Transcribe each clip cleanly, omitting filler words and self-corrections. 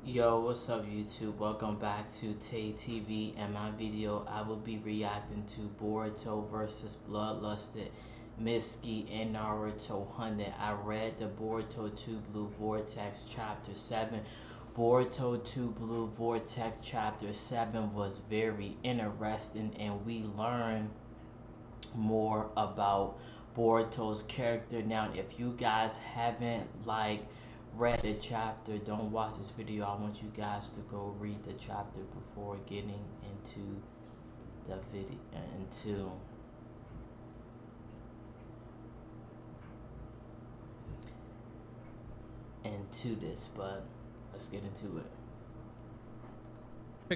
Yo, what's up YouTube? Welcome back to Taee TV. In my video, I will be reacting to Boruto versus Bloodlusted Mitsuki and Naruto Hunted. I read the Boruto 2 Blue Vortex Chapter 7. Boruto 2 Blue Vortex Chapter 7 was very interesting, and we learned more about Boruto's character. Now, if you guys haven't read the chapter, don't watch this video. I want you guys to go read the chapter before getting into the video into this, but let's get into it.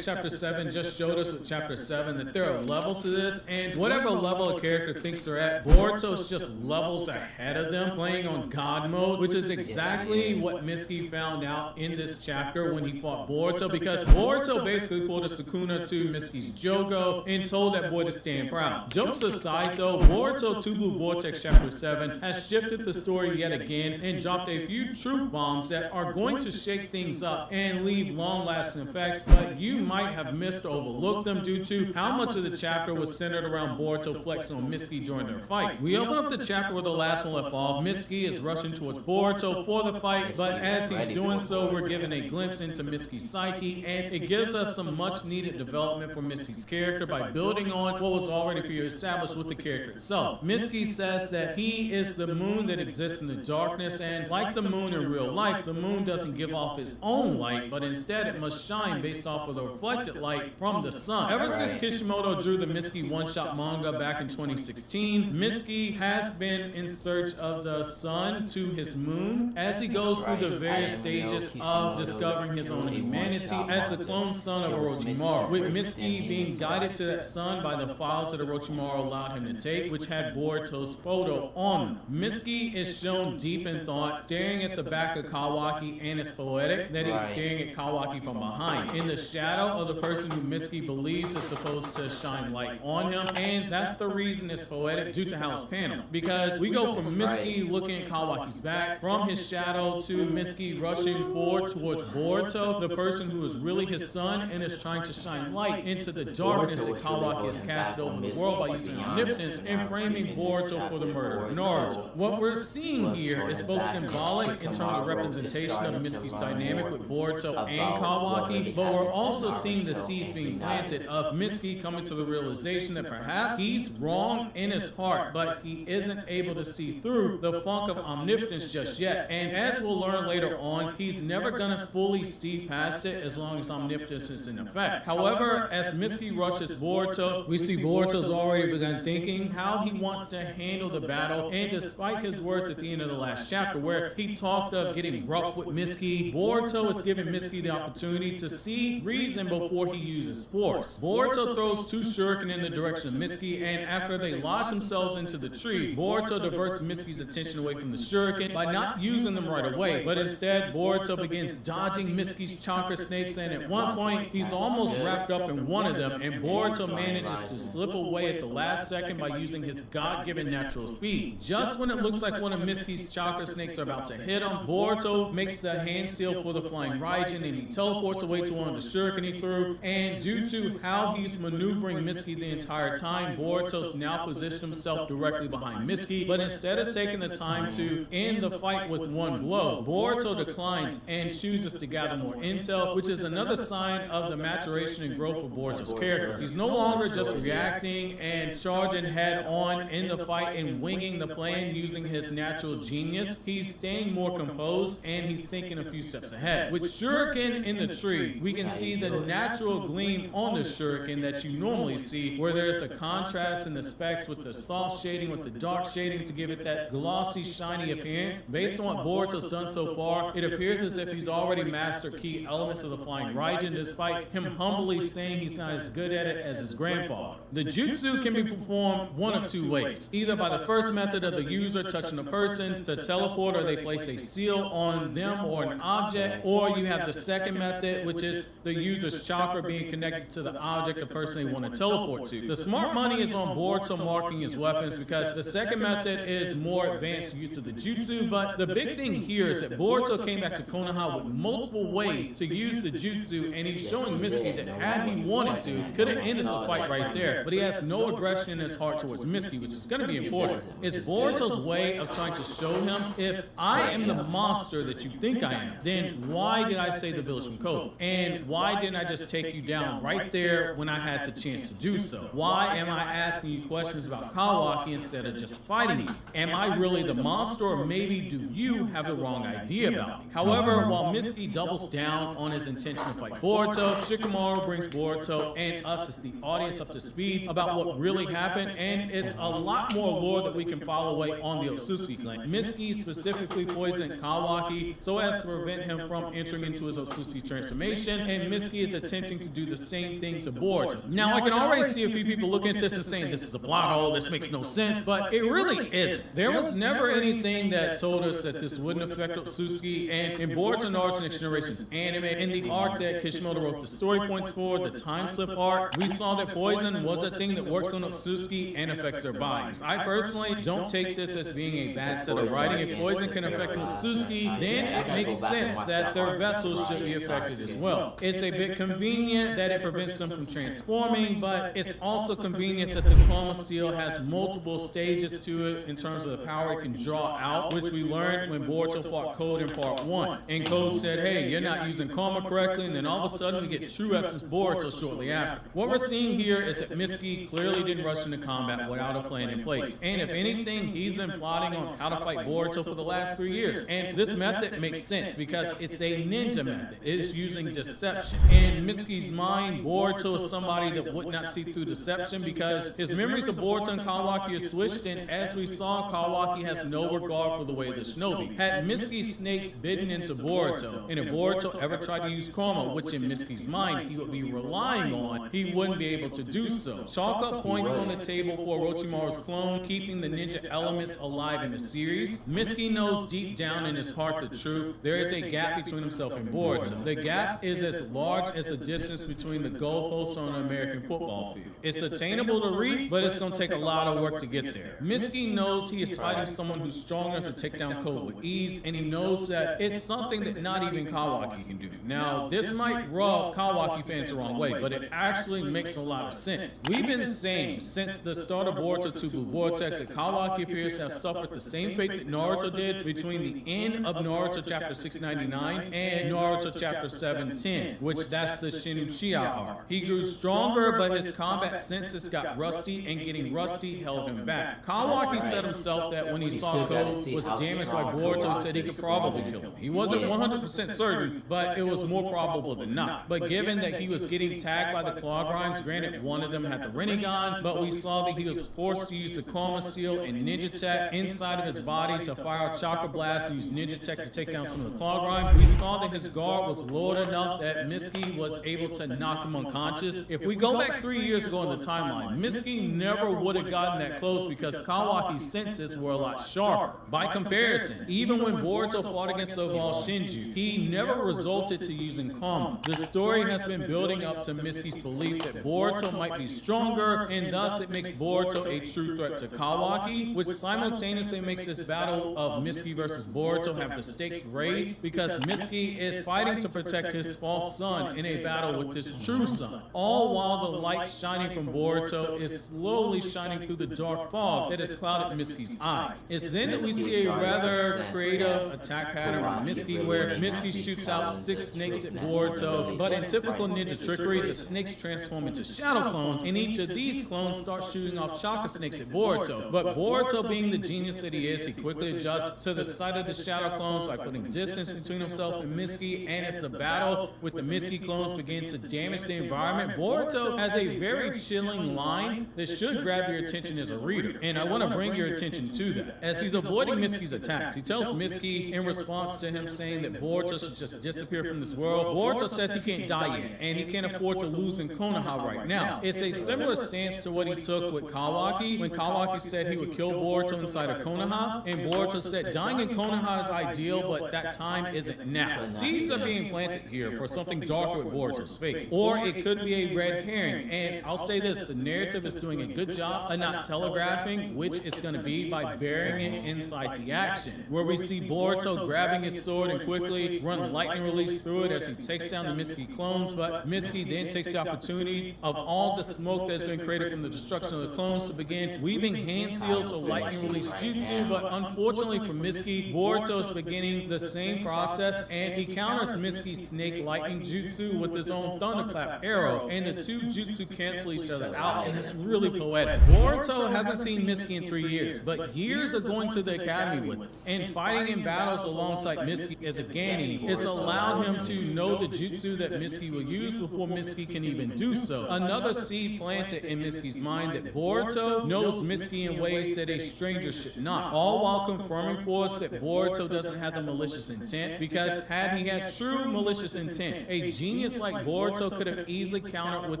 Chapter 7 just showed us with Chapter 7 that there are levels to this, and whatever level a character thinks they're at, Boruto's just levels ahead of them, playing on God mode, which is exactly what Mitsuki found out in this chapter when he fought Boruto, because Boruto basically pulled a Sukuna to Mitsuki's Jogo and told that boy to stand proud. Jokes aside though, Boruto 2 Blue Vortex Chapter 7 has shifted the story yet again and dropped a few truth bombs that are going to shake things up and leave long-lasting effects, but you might have missed or overlooked them due to how much of the chapter was centered around Boruto flexing on Mitsuki during their fight. We open up the chapter where the last one left off. Mitsuki is rushing towards Boruto for the fight, but as he's doing so, we're given a glimpse into Mitsuki's psyche, and it gives us some much needed development for Mitsuki's character by building on what was already pre-established with the character itself. Mitsuki says that he is the moon that exists in the darkness, and like the moon in real life, the moon doesn't give off its own light, but instead it must shine based off of the reflected light from the sun. Ever since Kishimoto drew the Mitsuki one-shot manga back in 2016, Mitsuki has been in search of the sun to his moon as he goes through the various stages of discovering his own humanity as the clone son of Orochimaru, with Mitsuki being guided to that sun by the files that Orochimaru allowed him to take, which had Boruto's photo on them. Mitsuki is shown deep in thought, staring at the back of Kawaki, and it's poetic that he's staring at Kawaki from behind, in the shadow of the person who Mitsuki believes is supposed to shine light on him, and that's the reason it's poetic due to how it's paneled, because we go from Mitsuki looking at Kawaki's back, from his shadow to Mitsuki rushing forward towards Boruto, the person who is really his son and is trying to shine light into the darkness that Kawaki has casted over the world by using omnipotence and framing Boruto for the murder of Naruto. What we're seeing here is both symbolic in terms of representation of Mitsuki's dynamic with Boruto and Kawaki, but we're also seeing the seeds being planted of Mitsuki coming to the realization that perhaps he's wrong in his heart, but he isn't able to see through the funk of omnipotence just yet. And as we'll learn later on, he's never gonna fully see past it as long as omnipotence is in effect. However, as Mitsuki rushes Boruto, we see Boruto's already begun thinking how he wants to handle the battle, and despite his words at the end of the last chapter where he talked of getting rough with Mitsuki, Boruto is giving Mitsuki the opportunity to see reason before he uses force. Boruto throws two shuriken in the direction of Mitsuki, and after they lodge themselves into the tree, Boruto diverts Mitsuki's attention away from the shuriken by not using them right away, but instead Boruto begins dodging Mitsuki's chakra snakes, and at one point he's almost wrapped up in one of them, and Boruto manages to slip away at the last second by using his god-given natural speed. Just when it looks like one of Mitsuki's chakra snakes are about to hit him, Boruto makes the hand seal for the flying Raijin, and he teleports away to one of the shuriken he threw, and due to how he's maneuvering Mitsuki the entire time, Boruto's now positioned himself directly behind Mitsuki, but instead of taking the time to end the fight with one blow, Boruto declines and chooses to gather more intel, which is another sign of the maturation and growth of Boruto's character. He's no longer just reacting and charging head on in the fight and winging the plan using his natural genius. He's staying more composed and he's thinking a few steps ahead. With shuriken in the tree, we can see the natural gleam on the shuriken that you normally see, where there's a contrast in the specs with the soft shading with the dark shading to give it that glossy, shiny appearance. Based on what Boruto's done so far, it appears as if he's already mastered key elements of the flying Raijin, despite him humbly saying he's not as good at it as his grandfather. The jutsu can be performed one of two ways, either by the first method of the user touching a person to teleport, or they place a seal on them or an object, or you have the second method, which is the user user's chakra being connected to the object or person they want to teleport to. The smart money is on Boruto marking his weapons because the second method is more advanced use of the jutsu, but the big thing here is that Boruto came back to Konoha with multiple ways to use the jutsu, and he's showing Misuki that had he wanted to, he could have ended the fight right there, but he has no aggression in his heart towards Misuki, which is going to be important. It's Boruto's way of trying to show him, if I am the monster that you think I am, then why did I save the village from Kobe? And why didn't I just take you down right there when I had the chance to do so? Why am I asking you questions about Kawaki instead of just fighting you? Am I really the monster, or maybe do you have the wrong idea about me? However, while Misuki doubles down on his intention to fight Boruto, Shikamaru brings Boruto and us as the audience up to speed about what really happened, and it's a lot more lore that we can follow away on the Otsutsuki clan. Misuki specifically poisoned Kawaki so as to prevent him from entering into his Otsutsuki transformation, and Misuki is attempting to do the same thing to Boruto. Now, I can already see a few people looking at this and saying this is a plot hole, this makes no sense, but it really isn't. There was never anything that told us that this wouldn't affect Otsutsuki, and in Boruto Naruto Next Generation's anime, in the arc that Kishimoto wrote the story points for, the time slip arc, we saw that poison was a thing that works on Otsutsuki and affects their bodies. I personally don't take this as being a bad set of writing. If poison can affect Mituski, then it makes sense that their vessels should be affected as well. It's a bit convenient that it prevents them from transforming, but it's also convenient that the Chroma Seal has multiple stages to it in terms of the power it can draw out, which we learned when Boruto fought Code in part 1. And Code said, hey, you're not using Chroma correctly, and then all of a sudden we get True Essence Boruto shortly after. What we're seeing here is that Misuki clearly didn't rush into combat without a plan in place. And if anything, he's been plotting on how to fight Boruto for the last 3 years. And this method makes sense because it's a ninja method. It is using deception. In Misuki's mind, Boruto is somebody that would not see through deception because his memories of Boruto and Kawaki are switched, and as we saw, Kawaki has no regard for the way of the shinobi. Had Misuki's snakes bitten into Boruto, and if Boruto ever tried to use Chroma, which in Misuki's mind he would be relying on, he wouldn't be able to do so. Chalk up points on the table for Orochimaru's clone, keeping the ninja elements alive in the series. Misuki knows deep down in his heart the truth. There is a gap between himself and Boruto. The gap is as large as the distance between the goalposts on an American football field. It's attainable to reach, but it's going to take a lot of work to get there. Misuki knows he is fighting someone who's strong enough to take down Code with ease, and he knows that it's something that not even Kawaki can do. Now, this might rub Kawaki fans the wrong way, but it actually makes a lot of sense. We've been saying since the start of Boruto 2 Blue Vortex that Kawaki appears to have suffered the same fate that Naruto did between the end of Naruto chapter 699 and Naruto chapter 710, which that's the Shinuchiya arc. He grew stronger, but his combat senses got rusty, and getting rusty held him back. Kawaki said himself that when he saw Code was damaged by Boruto, he said he could probably kill him. He wasn't 100% certain, but it was more probable than not. But given that he was getting tagged by the Claw Grinds, granted one of them had the Rinnegan, but we saw that he was forced to use the Chroma Seal and Ninja Tech inside of his body to fire out Chakra Blast and use Ninja Tech to take down some of the Claw Grinds. We saw that his guard was lowered enough that Misuki was able to knock him unconscious. If we go back 3 years ago in the timeline, Misuki never would have gotten that close because Kawaki's senses were a lot sharper. By comparison, even when Boruto fought against the evolved Shinju, he never resulted to using Chroma. The story has been building up to Misuki's belief that Boruto might be stronger, and thus it makes Boruto a true threat to Kawaki, which simultaneously makes this battle of Misuki versus Boruto have the stakes raised because Misuki is fighting to protect his false son in a battle with his true son, all while the light shining from Boruto is slowly shining through the dark fog that has clouded Misuki's eyes. It's then that we see a rather creative attack pattern by Misuki where Misuki shoots out 6 snakes at Boruto, but in typical ninja trickery, the snakes transform into shadow clones, and each of these clones start shooting off chakra snakes at Boruto. But Boruto, being the genius that he is, he quickly adjusts to the sight of the shadow clones by putting distance between himself and Misuki, and as the battle with the Misuki clones begins to damage the environment, Boruto has a very chilling line that should grab your attention as a reader, and I want to bring your attention to that. As he's avoiding Misuki's attacks, he tells Misuki in response to him saying that Boruto should just disappear from this world. Boruto says he can't die yet, and he can't afford to lose in Konoha right now. It's a similar stance to what he took with Kawaki, when Kawaki said he would kill Boruto inside of Konoha, and Boruto said dying in Konoha is ideal, but that time isn't now. Seeds are being planted here for something dark darker with Boruto's fate. Or it could be a red herring. And I'll say this, the narrative is doing a good job of not telegraphing which it's going to be by burying it inside the action, where we see Boruto grabbing his sword and quickly run lightning release through it as he takes down the Misuki clones, but Misuki then takes the opportunity of all the smoke that's been created from the destruction of the clones to begin weaving hand seals of lightning release jutsu, but unfortunately for Misuki, Boruto is beginning the same process and he counters Misuki's snake lightning jutsu with his own thunderclap arrow, and the two jutsu cancel each other out, and it's really poetic. Boruto hasn't seen Misuki in 3 years, but years of going to the academy with him and fighting in battles alongside Misuki as a Gani has allowed him to know the jutsu that Misuki will use before Misuki can even do so. Another seed planted in Misuki's mind that Boruto knows Misuki in ways that a stranger should not, all while confirming for us that Boruto doesn't have the malicious intent, because had he had true malicious intent, a genius like Boruto could have easily countered with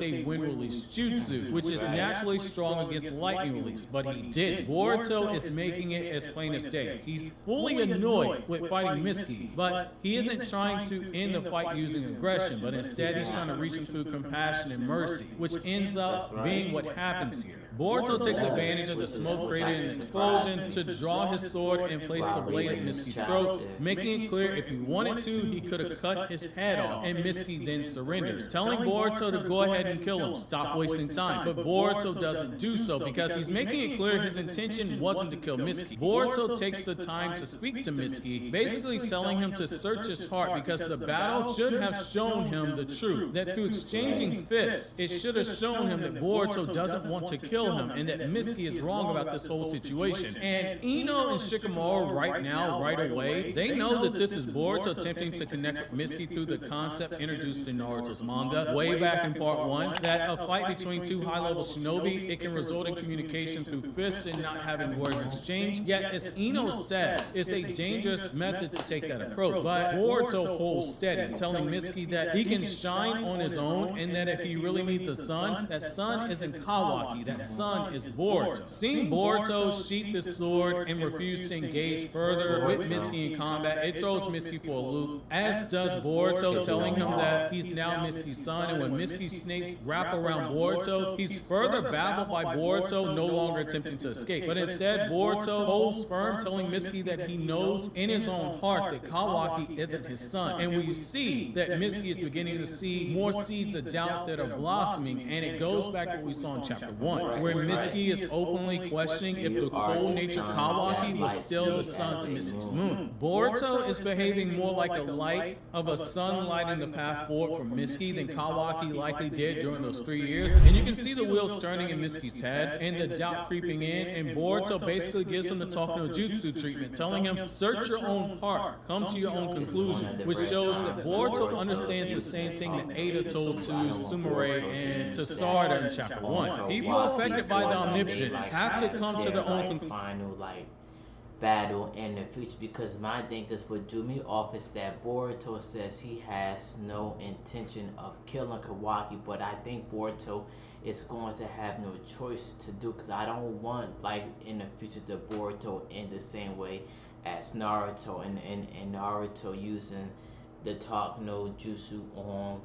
a wind release jutsu, which is naturally strong against lightning release, but he didn't. Boruto is making it as plain as day. He's fully annoyed with fighting Misuki, but he isn't trying to end the fight using aggression, but instead he's trying to reach him through compassion and mercy, which ends up being what happens here. Boruto takes advantage of the smoke created in the explosion to draw his sword and place the blade at Misuki's throat, making it clear if he wanted to, he could have cut his head off, and Misuki then surrenders, telling Boruto to go ahead and kill him, stop wasting time. But Boruto doesn't do so because he's making it clear his intention wasn't to kill Misuki. Boruto takes the time to speak to Misuki, basically telling him to search his heart because the battle should have shown him the truth, that through exchanging fists, it should have shown him that Boruto doesn't want to kill him and that Misuki is wrong about this whole situation. And Ino and Shikamaru right now, right away, they know that this is Boruto attempting to connect with Misuki through the concept introduced in Naruto's manga way back in part 1, that a fight between two high-level shinobi, it can result in communication through fists and not having words exchanged. Yet, as Ino says, it's a dangerous method to take that approach. But Boruto holds steady, telling Misuki that he can shine on his own and that if he really needs a son, that son isn't Kawaki, that son is Boruto. Seeing Boruto sheath his sword and refuse to engage further with Misuki in combat, it throws Misuki for a loop, as does Boruto, telling him that he's now Misuki's son, and when Misuki's snakes wrap around Boruto, he's further baffled by Boruto no longer attempting to escape. But instead, Boruto holds firm, telling Misuki that he knows in his own heart that Kawaki isn't his son. And we see that Misuki is beginning to see more seeds of doubt that are blossoming, and it goes back to what we saw in chapter 1, where Misuki is openly questioning if the cold-natured Kawaki was still the son to Misuki's moon. Boruto is behaving more like a light of a sun lighting the path forward for Misuki than Kawaki likely did during those 3 years, and you can see the wheels turning in Misuki's head and the doubt creeping in, and Boruto basically gives him the talk no jutsu treatment, telling him, search your own heart, come to your own conclusion, which shows that Boruto understands the same thing that Ada told to Sumire and to Sarada in chapter 1. People affected by the omnipotence have to come to their own final battle in the future, because my thing is what drew me off is that Boruto says he has no intention of killing Kawaki, but I think Boruto is going to have no choice to do, because I don't want in the future the Boruto in the same way as Naruto and Naruto using the talk no jutsu on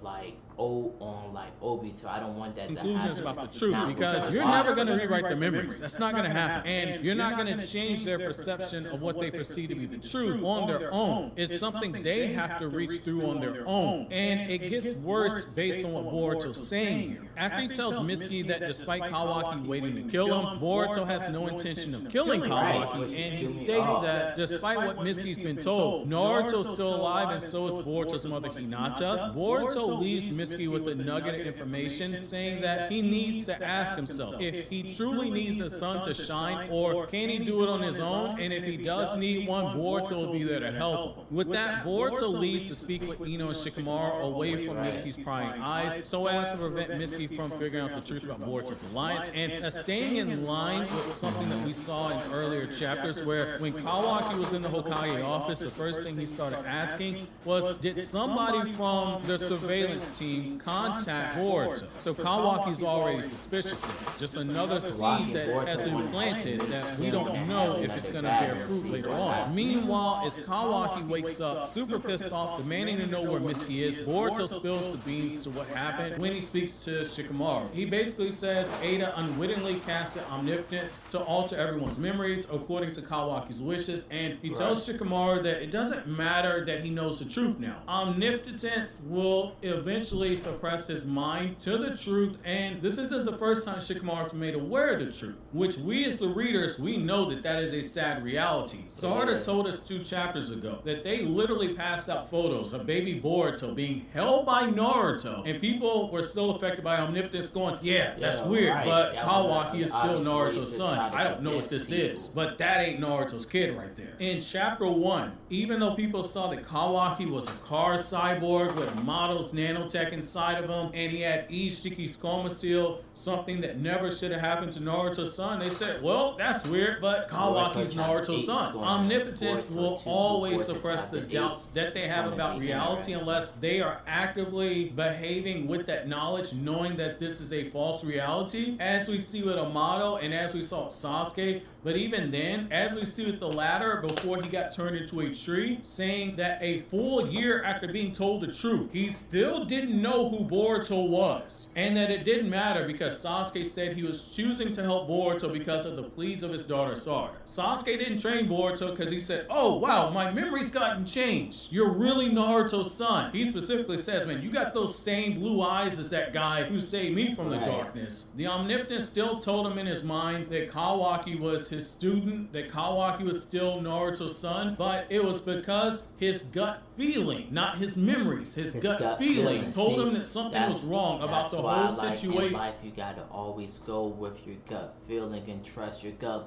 Obito. I don't want that to happen. Conclusions about the truth, because you're never going to rewrite their memories. That's not going to happen. And you're not going to change their perception of what they perceive to be the truth on their own. It's something they have to reach through on their own. And it gets worse based on what Boruto's saying here. After he tells Misuki that despite Kawaki waiting to kill him, Boruto has no intention of killing Kawaki, and he states that despite what Misuki's been told, Naruto's still alive and so is Boruto's mother Hinata. Boruto leaves Misuki with a nugget of information, saying that he needs to ask himself if he truly needs a son to shine, or can he do it on his own, and if he does need one, Boruto will be there to help him. With that, Boruto leaves to speak with Ino and Shikamaru away from Misuki's prying eyes, so as to prevent Misuki from figuring out the truth about Boruto's alliance, and staying in line with something that we saw in earlier chapters, where when Kawaki was in the Hokage office, the first thing he started asking was was, did somebody from the surveillance team contact Boruto? So Kawaki's already suspicious there. Just another seed that has been planted that we don't know if it's gonna bear fruit later on. Meanwhile, as Kawaki wakes up, super pissed off, demanding to know where Mituski is, Boruto spills the beans to what happened when he speaks to Shikamaru. He basically says Ada unwittingly casted omnipotence to alter everyone's memories according to Kawaki's wishes, and he tells Shikamaru that it doesn't matter that he knows the truth now. Omnipotence will eventually suppress his mind to the truth, and this isn't the first time Shikamaru's been made aware of the truth, which we as the readers, we know that that is a sad reality. Sarada told us 2 chapters ago that they literally passed out photos of baby Boruto being held by Naruto, and people were still affected by omnipotence going, yeah, that's weird, but Kawaki is still Naruto's son. I don't know what this is, but that ain't Naruto's kid right there. In chapter 1, even though people saw that Kawaki was a car cyborg with a model's nanotech inside of him, and he had Ishiki's coma seal, something that never should have happened to Naruto's son, they said, well, that's weird, but Kawaki's Naruto's son. Omnipotence will always suppress the doubts that they have about reality unless they are actively behaving with that knowledge, knowing that this is a false reality, as we see with Amato and as we saw with Sasuke. But even then, as we see with the latter, before he got turned into a tree, saying that a full year after being told the truth, he still didn't know who Boruto was, and that it didn't matter because Sasuke said he was choosing to help Boruto because of the pleas of his daughter Sarada. Sasuke didn't train Boruto because he said, oh wow, my memory's gotten changed. You're really Naruto's son. He specifically says, man, you got those same blue eyes as that guy who saved me from the darkness. The Omnipotence still told him in his mind that Kawaki was his student, that Kawaki was still Naruto's son, but it was because his gut feeling, not his memories, his gut feeling told him that something was wrong about the whole situation. In life, you gotta always go with your gut feeling and trust your gut.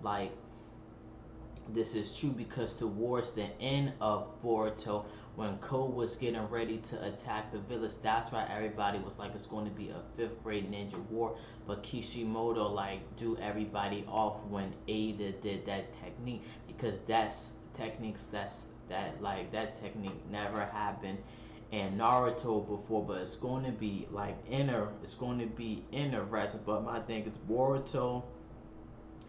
Like this is true because towards the end of Boruto, when Ko was getting ready to attack the village, that's why everybody was like, it's going to be a 5th grade ninja war. But Kishimoto like do everybody off when Ada did that technique, because that's techniques that technique never happened in Naruto before. But it's going to be like interesting. But my thing is Boruto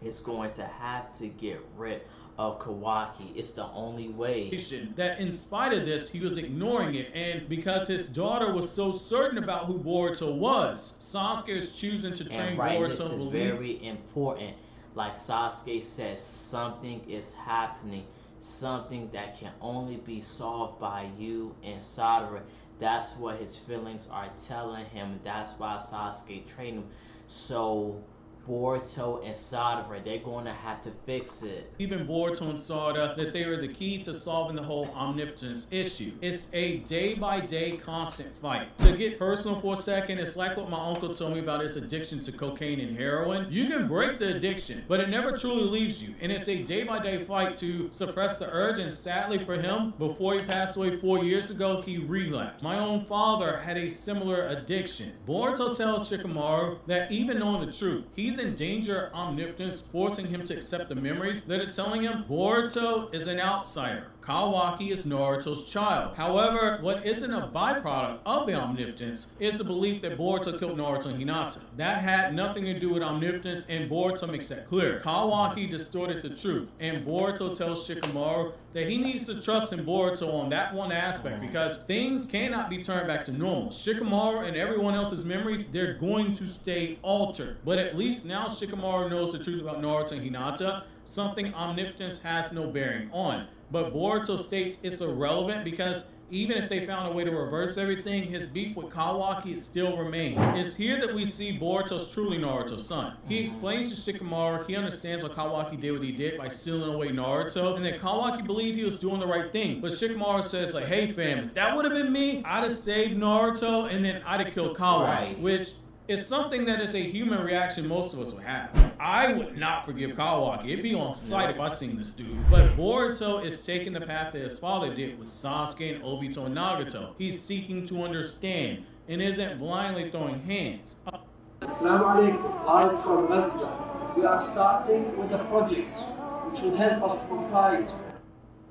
is going to have to get rid of Kawaki. It's the only way. That in spite of this, he was ignoring it, and because his daughter was so certain about who Boruto was, Sasuke is choosing to train Boruto. This is very important. Like Sasuke says, something is happening, something that can only be solved by you and Sadara. That's what his feelings are telling him. That's why Sasuke trained him. So Boruto and Sadara, they're going to have to fix it. Even Boruto and Sarada, that they were the key to solving the whole omnipotence issue. It's a day-by-day constant fight. To get personal for a second, it's like what my uncle told me about his addiction to cocaine and heroin. You can break the addiction, but it never truly leaves you. And it's a day-by-day fight to suppress the urge, and sadly for him, before he passed away 4 years ago, he relapsed. My own father had a similar addiction. Boruto tells Shikamaru that even knowing the truth, he's in danger of omnipotence forcing him to accept the memories that are telling him Boruto is an outsider. Kawaki is Naruto's child. However, what isn't a byproduct of the omnipotence is the belief that Boruto killed Naruto and Hinata. That had nothing to do with omnipotence, and Boruto makes that clear. Kawaki distorted the truth, and Boruto tells Shikamaru that he needs to trust in Boruto on that one aspect because things cannot be turned back to normal. Shikamaru and everyone else's memories, they're going to stay altered. But at least now Shikamaru knows the truth about Naruto and Hinata, something omnipotence has no bearing on. But Boruto states it's irrelevant because even if they found a way to reverse everything, his beef with Kawaki still remains. It's here that we see Boruto's truly Naruto's son. He explains to Shikamaru he understands why Kawaki did what he did by sealing away Naruto, and that Kawaki believed he was doing the right thing. But Shikamaru says like, hey fam, if that would have been me, I'd have saved Naruto and then I'd have killed Kawaki, which is something that is a human reaction most of us would have. I would not forgive Kawaki. It'd be on sight if I seen this dude. But Boruto is taking the path that his father did with Sasuke and Obito and Nagato. He's seeking to understand and isn't blindly throwing hands. Assalamu alaikum, live from Gaza. We are starting with a project which will help us to provide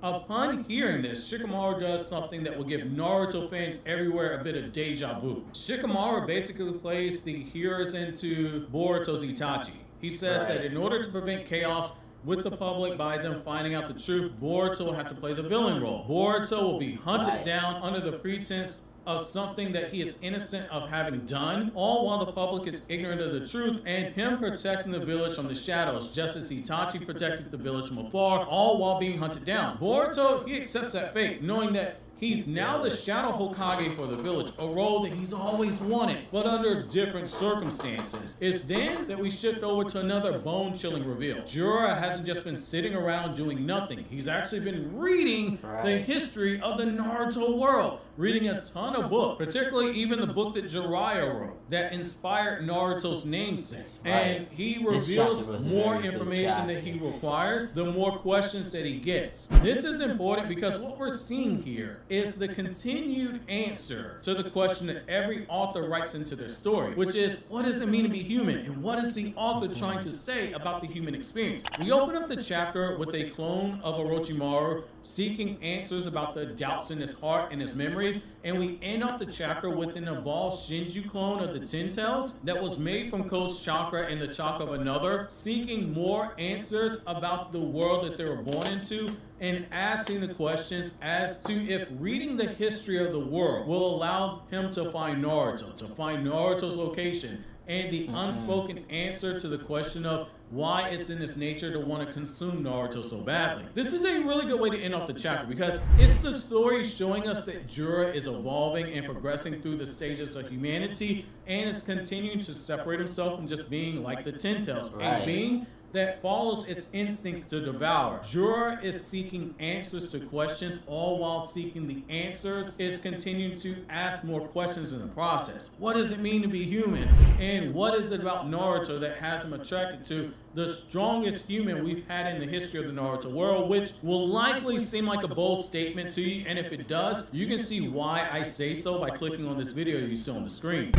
Upon hearing this, Shikamaru does something that will give Naruto fans everywhere a bit of deja vu. Shikamaru basically plays the heroes into Boruto's Itachi. He says that in order to prevent chaos with the public by them finding out the truth, Boruto will have to play the villain role. Boruto will be hunted down under the pretense of something that he is innocent of having done, all while the public is ignorant of the truth, and him protecting the village from the shadows, just as Itachi protected the village from afar, all while being hunted down. Boruto, he accepts that fate, knowing that he's now the Shadow Hokage for the village, a role that he's always wanted, but under different circumstances. It's then that we shift over to another bone-chilling reveal. Jiraiya hasn't just been sitting around doing nothing. He's actually been reading the history of the Naruto world, reading a ton of books, particularly even the book that Jiraiya wrote that inspired Naruto's namesake. And he reveals more information that he requires, the more questions that he gets. This is important because what we're seeing here is the continued answer to the question that every author writes into their story, which is, what does it mean to be human? And what is the author trying to say about the human experience? We open up the chapter with a clone of Orochimaru seeking answers about the doubts in his heart and his memories, and we end off the chapter with an evolved Shinju clone of the Ten Tails that was made from Code's chakra and the chakra of another, seeking more answers about the world that they were born into, and asking the questions as to if reading the history of the world will allow him to find Naruto's location, and the unspoken answer to the question of why it's in his nature to want to consume Naruto so badly. This is a really good way to end off the chapter because it's the story showing us that Jiraiya is evolving and progressing through the stages of humanity, and it's continuing to separate himself from just being like the Ten Tails, a being that follows its instincts to devour. Jiraiya is seeking answers to questions, all while seeking the answers is continuing to ask more questions in the process. What does it mean to be human? And what is it about Naruto that has him attracted to the strongest human we've had in the history of the Naruto world, which will likely seem like a bold statement to you, and if it does, you can see why I say so by clicking on this video you see on the screen.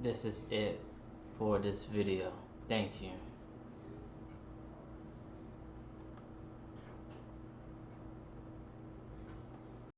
This is it for this video. Thank you.